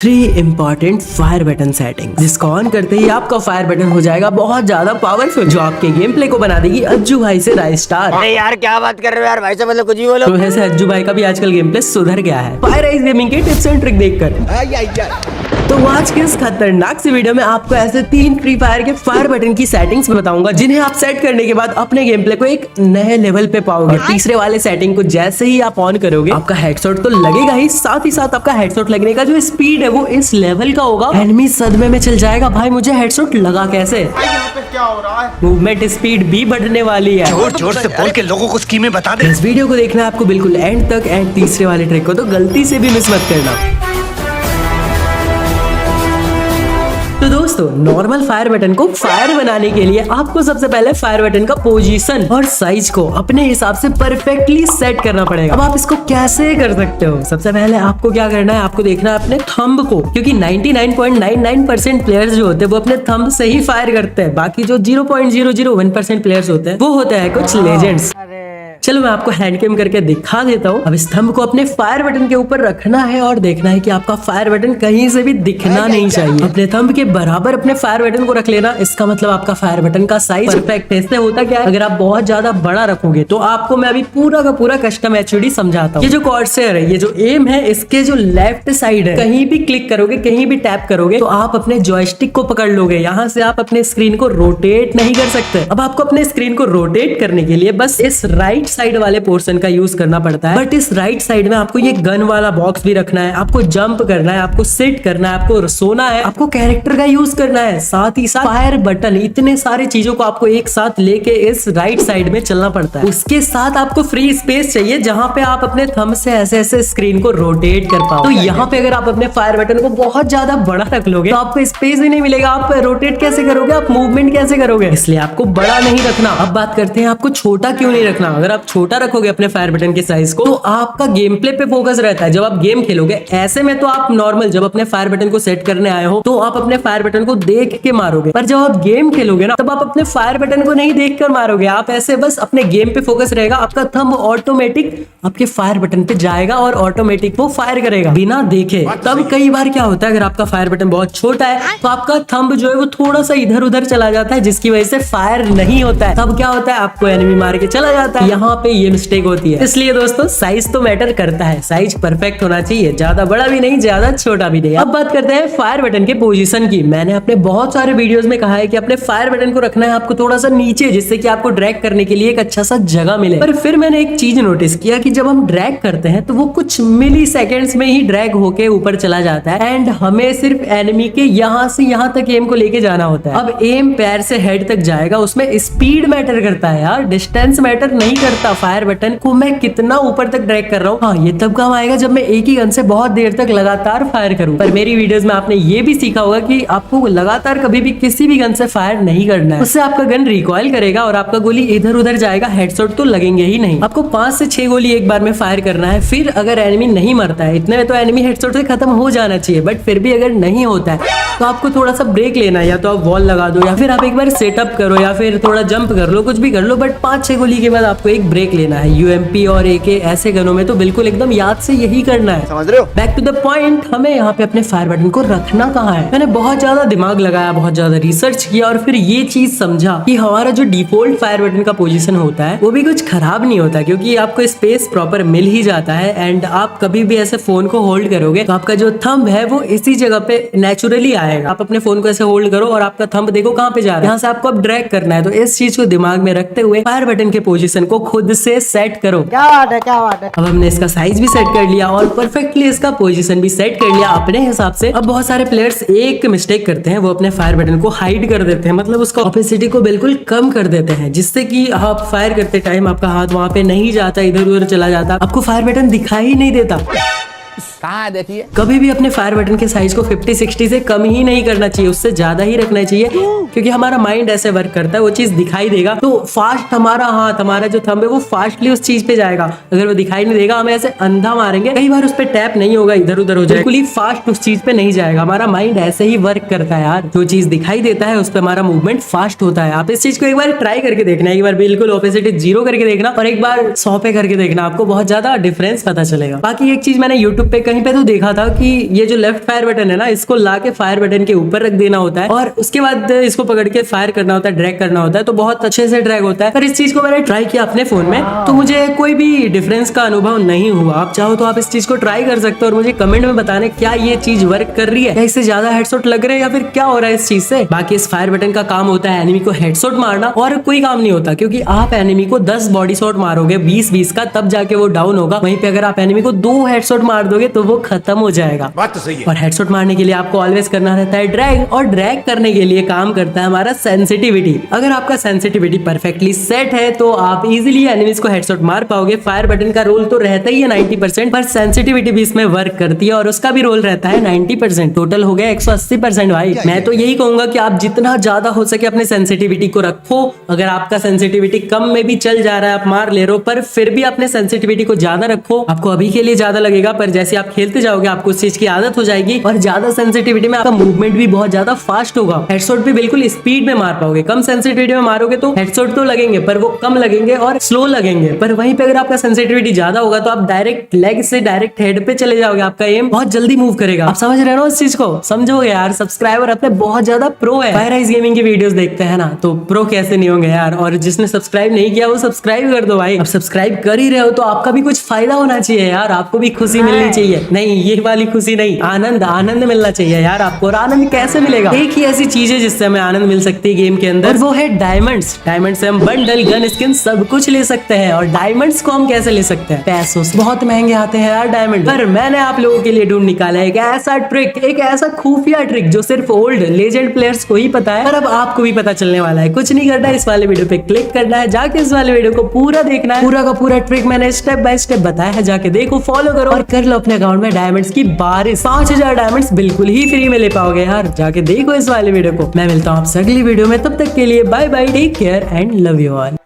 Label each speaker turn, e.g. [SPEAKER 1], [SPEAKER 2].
[SPEAKER 1] Three important fire button setting जिसको on करते ही आपका फायर बटन हो जाएगा बहुत ज्यादा पावरफुल, जो आपके गेम प्ले को बना देगी अज्जू भाई से राइज स्टार।
[SPEAKER 2] अरे यार क्या बात कर रहे हो यार भाई साहब, मतलब कुछ भी बोलो।
[SPEAKER 1] तो ऐसे अज्जू भाई का भी आजकल गेम प्ले सुधर गया है फायर राइज गेमिंग के टिप्स एंड ट्रिक देखकर। तो आज के इस खतरनाक सी वीडियो में आपको ऐसे 3 फ्री फायर के फायर बटन की सेटिंग्स बताऊंगा जिन्हें आप सेट करने के बाद अपने गेम प्ले को एक नए लेवल पे पाओगे। तीसरे वाले सेटिंग को जैसे ही आप ऑन करोगे आपका हेडशॉट तो लगेगा ही साथ आपका हेडशॉट लगने का जो स्पीड है वो इस लेवल का होगा, एनिमी सदमे में चल जाएगा भाई मुझे हेडशॉट लगा कैसे।
[SPEAKER 3] यहाँ पे क्या हो रहा है?
[SPEAKER 1] मूवमेंट स्पीड भी बढ़ने वाली है।
[SPEAKER 4] जोर जोर से बोल के लोगों को स्कीमें बता दे।
[SPEAKER 1] इस वीडियो को देखना है आपको बिल्कुल एंड तक, एंड तीसरे वाले ट्रिक को तो गलती से भी मिस मत करना। तो दोस्तों नॉर्मल फायर बटन को फायर बनाने के लिए आपको सबसे पहले फायर बटन का पोजीशन और साइज को अपने हिसाब से परफेक्टली सेट करना पड़ेगा। अब आप इसको कैसे कर सकते हो? सबसे पहले आपको क्या करना है, आपको देखना है अपने थंब को, क्योंकि 99.99% प्लेयर्स जो होते हैं वो अपने थंब से ही फायर करते हैं। बाकी जो 0.001% प्लेयर्स होते हैं वो होते हैं कुछ लेजेंड्स। चलो मैं आपको हैंड कैम करके दिखा देता हूँ। अब इस थंब को अपने फायर बटन के ऊपर रखना है और देखना है कि आपका फायर बटन कहीं से भी दिखना नहीं चाहिए। अपने थंब के बराबर अपने फायर बटन को रख लेना, इसका मतलब आपका फायर बटन का साइज परफेक्ट है। इससे होता क्या है, अगर आप बहुत ज्यादा बड़ा रखोगे तो आपको मैं अभी पूरा का पूरा कस्टम एचयूडी समझाता हूँ। ये जो कॉर्सेयर है, ये जो एम है, इसके जो लेफ्ट साइड है कहीं भी क्लिक करोगे, कहीं भी टैप करोगे तो आप अपने जॉयस्टिक को पकड़ लोगे। यहाँ से आप अपने स्क्रीन को रोटेट नहीं कर सकते। अब आपको अपने स्क्रीन को रोटेट करने के लिए बस इस राइट साइड वाले पोर्शन का यूज करना पड़ता है। बट इस राइट साइड में आपको ये गन वाला बॉक्स भी रखना है, आपको जंप करना है, आपको सिट करना है, आपको सोना है, आपको कैरेक्टर का यूज करना है, साथ ही साथ फायर बटन, इतने सारे चीजों को आपको एक साथ लेके इस राइट साइड में चलना पड़ता है। उसके साथ आपको फ्री स्पेस चाहिए जहां पे आप अपने थंब से ऐसे ऐसे स्क्रीन को रोटेट कर पाओ। तो यहाँ पे अगर आप अपने फायर बटन को बहुत ज्यादा बड़ा रख लोगे तो आपको स्पेस ही नहीं मिलेगा। आप रोटेट कैसे करोगे, आप मूवमेंट कैसे करोगे? इसलिए आपको बड़ा नहीं रखना। अब बात करते हैं आपको छोटा क्यों नहीं रखना। अगर आप छोटा रखोगे अपने फायर बटन के साइज को तो आपका गेम प्ले पे फोकस रहता है। जब आप गेम खेलोगे ऐसे में तो आप नॉर्मल जब अपने फायर बटन को सेट करने आए हो तो आप अपने फायर बटन को देख के मारोगे, पर जब आप गेम खेलोगे ना तब आप अपने फायर बटन को नहीं देख कर मारोगे। आप ऐसे बस अपने गेम पे फोकस रहेगा, आपका थंब ऑटोमेटिक आपके फायर बटन पे जाएगा और ऑटोमेटिक वो फायर करेगा बिना देखे। तब कई बार क्या होता है, अगर आपका फायर बटन बहुत छोटा है तो आपका थंब जो है वो थोड़ा सा इधर उधर चला जाता है, जिसकी वजह से फायर नहीं होता है। तब क्या होता है, आपको एनिमी मार के चला जाता है। यहाँ पे ये मिस्टेक होती है। इसलिए दोस्तों साइज तो मैटर करता है, साइज परफेक्ट होना चाहिए, ज्यादा बड़ा भी नहीं ज्यादा छोटा भी नहीं। अब बात करते हैं फायर बटन के पोजीशन की। मैंने अपने बहुत सारे वीडियोस में कहा है कि अपने फायर बटन को रखना है आपको थोड़ा सा नीचे, जिससे कि आपको ड्रैग करने के लिए एक अच्छा सा जगह मिले। पर फिर मैंने एक चीज नोटिस किया कि जब हम ड्रैग करते हैं तो वो कुछ मिली सेकेंड्स में ही ड्रैग होके ऊपर चला जाता है, एंड हमें सिर्फ एनिमी के यहाँ से यहाँ तक एम को लेके जाना होता है। अब एम पैर से हेड तक जाएगा, उसमें स्पीड मैटर करता है यार, डिस्टेंस मैटर नहीं करता। फायर बटन को मैं कितना ऊपर तक ड्रैग कर रहा हूँ, हाँ ये तब काम आएगा जब मैं एक ही गन से बहुत देर तक लगातार फायर करूँ। पर मेरी वीडियोस में आपने ये भी सीखा होगा कि आपको लगातार कभी भी किसी भी गन से फायर नहीं करना है, उससे आपका गन रिकॉइल करेगा और आपका गोली इधर उधर जाएगा, हेडशॉट तो लगेंगे ही नहीं। आपको 5 से 6 गोली एक बार में फायर करना है। फिर अगर एनिमी नहीं मरता है, इतने में तो एनिमी हेडशॉट से खत्म हो जाना चाहिए, बट फिर भी अगर नहीं होता है तो आपको थोड़ा सा ब्रेक लेना है, या तो आप वॉल लगा दो या फिर आप एक बार सेटअप करो या फिर थोड़ा जंप कर लो, कुछ भी कर लो, बट 5-6 गोली के बाद आपको एक ब्रेक लेना है। यूएमपी और एके ऐसे गनों में तो बिल्कुल एकदम याद से यही करना है।
[SPEAKER 3] समझ रहे हो?
[SPEAKER 1] बैक टू द पॉइंट, हमें यहाँ पे अपने फायर बटन को रखना कहाँ है। मैंने बहुत ज्यादा दिमाग लगाया, बहुत ज्यादा रिसर्च किया और फिर ये चीज समझा कि हमारा जो डिफॉल्ट फायर बटन का पोजीशन होता है वो भी कुछ खराब नहीं होता, क्योंकि आपको स्पेस प्रॉपर मिल ही जाता है। एंड आप कभी भी ऐसे फोन को होल्ड करोगे तो आपका जो थंब है वो इसी जगह पे नेचुरली आएगा। आप अपने फोन को ऐसे होल्ड करो और आपका थंब देखो कहाँ पे जा रहा है, यहाँ से आपको अब ड्रैग करना है। तो इस चीज को दिमाग में रखते हुए फायर बटन के पोजीशन को खुद से सेट करो।
[SPEAKER 2] क्या बात है, क्या बात है।
[SPEAKER 1] अब हमने इसका साइज भी सेट कर लिया और परफेक्टली इसका पोजीशन भी सेट कर लिया अपने हिसाब से। अब बहुत सारे प्लेयर्स एक मिस्टेक करते हैं, वो अपने फायर बटन को हाइड कर देते हैं, मतलब उसका ऑपेसिटी को बिल्कुल कम कर देते हैं, जिससे कि आप फायर करते टाइम आपका हाथ वहां पे नहीं जाता, इधर उधर चला जाता, आपको फायर बटन दिखाई नहीं देता।
[SPEAKER 2] कहाँ है देखिए।
[SPEAKER 1] कभी भी अपने फायर बटन के साइज को 50-60 से कम ही नहीं करना चाहिए, उससे ज्यादा ही रखना चाहिए, क्योंकि हमारा माइंड ऐसे वर्क करता है, वो चीज दिखाई देगा तो फास्ट हमारा हाथ, हमारा जो थंब है वो फास्टली उस चीज पे जाएगा। अगर वो दिखाई नहीं देगा, हमें ऐसे अंधा मारेंगे, कई बार उस पे टैप नहीं होगा, इधर उधर हो जाएगा, बिल्कुल ही फास्ट उस चीज पे नहीं जाएगा। हमारा माइंड ऐसे ही वर्क करता है यार, जो चीज दिखाई देता है उस पे हमारा मूवमेंट फास्ट होता है। आप इस चीज को एक बार ट्राई करके देखना, एक बार बिल्कुल ऑपोजिट 0 करके देखना और एक बार 100 पे करके देखना, आपको बहुत ज्यादा डिफरेंस पता चलेगा। बाकी एक चीज मैंने यूट्यूब पे कहीं पे तो देखा था कि ये जो लेफ्ट फायर बटन है ना, इसको ला के फायर बटन के ऊपर रख देना होता है और उसके बाद इसको पकड़ के फायर करना होता है, ड्रैग करना होता है, तो बहुत अच्छे से ड्रैग होता है। पर इस चीज को मैंने ट्राई किया अपने फोन में तो मुझे कोई भी डिफरेंस का अनुभव नहीं हुआ। आप चाहो तो आप इस चीज को ट्राई कर सकते हो और मुझे कमेंट में बताने क्या ये चीज वर्क कर रही है, या इससे ज्यादा हेडशॉट लग रहे हैं या फिर क्या हो रहा है इस चीज से। बाकी इस फायर बटन का काम होता है एनिमी को हेडशॉट मारना और कोई काम नहीं होता, क्योंकि आप एनिमी को 10 बॉडी शॉट मारोगे 20-20 का, तब जाके वो डाउन होगा। वहीं पे अगर आप एनिमी को 2 हेडशॉट मार दोगे तो वो खत्म हो जाएगा।
[SPEAKER 4] बात तो सही है।
[SPEAKER 1] और हेडशॉट मारने के लिए आपको ऑलवेज करना रहता है ड्रैग, और ड्रैग करने के लिए काम करता है हमारा सेंसिटिविटी। अगर आपका सेंसिटिविटी परफेक्टली सेट है तो आप इजीली एनिमीज को हेडशॉट मार पाओगे। फायर बटन का रोल तो रहता ही है 90%, पर सेंसिटिविटी भी इसमें वर्क करती है और उसका भी रोल रहता है 90%। टोटल हो गया 180% भाई। मैं तो यही कहूंगा कि आप जितना ज्यादा हो सके अपने सेंसिटिविटी को रखो। अगर आपका सेंसिटिविटी कम में भी चल जा रहा है, आप मार ले रहे हो, पर फिर भी अपने सेंसिटिविटी को ज्यादा रखो। आपको अभी के लिए ज्यादा लगेगा, पर जैसे आप खेलते जाओगे आपको उस चीज की आदत हो जाएगी और ज्यादा सेंसिटिविटी में आपका मूवमेंट भी बहुत ज्यादा फास्ट होगा। हेडशॉट भी बिल्कुल स्पीड में मार पाओगे। कम सेंसिटिविटी में मारोगे तो हेडशॉट तो लगेंगे पर वो कम लगेंगे और स्लो लगेंगे। पर वहीं पे अगर आपका सेंसिटिविटी ज्यादा होगा तो आप डायरेक्ट लेग से डायरेक्ट हेड पे चले जाओगे। आपका एम बहुत जल्दी मूव करेगा। आप समझ रहे हो इस चीज को? समझोगे यार। सब्सक्राइबर अपने बहुत ज्यादा प्रो है। फायराइज गेमिंग की वीडियोस देखते हैं ना, तो प्रो कैसे नहीं होंगे यार। और जिसने सब्सक्राइब नहीं किया वो सब्सक्राइब कर दो भाई। अब सब्सक्राइब कर ही रहे हो तो आपका भी कुछ फायदा होना चाहिए यार, आपको भी खुशी मिलनी चाहिए। नहीं, ये वाली खुशी नहीं, आनंद आनंद मिलना चाहिए यार आपको। और आनंद कैसे मिलेगा? एक ही ऐसी चीज है जिससे हमें आनंद मिल सकती है गेम के अंदर, और वो है डायमंड्स। डायमंड से हम बंडल, गन स्किन सब कुछ ले सकते हैं। और डायमंड्स को हम कैसे ले सकते हैं? पैसों से। बहुत महंगे आते हैं यार डायमंड। पर मैंने आप लोगों के लिए ढूंढ निकाला एक ऐसा ट्रिक, एक ऐसा खुफिया ट्रिक जो सिर्फ ओल्ड लेजेंड प्लेयर्स को ही पता है, पर अब आपको भी पता चलने वाला है। कुछ नहीं करना है, इस वाले वीडियो पे क्लिक करना है, जाके इस वाले वीडियो को पूरा देखना है। पूरा का पूरा ट्रिक मैंने स्टेप बाय स्टेप बताया है, जाके देखो, फॉलो करो और कर लो अपने अकाउंट में डायमंड्स की बारिश। 5000 डायमंड्स बिल्कुल ही फ्री में ले पाओगे यार। जाके देखो इस वाले वीडियो को। मैं मिलता हूँ आपसे अगली वीडियो में, तब तक के लिए bye bye, take care and love you all.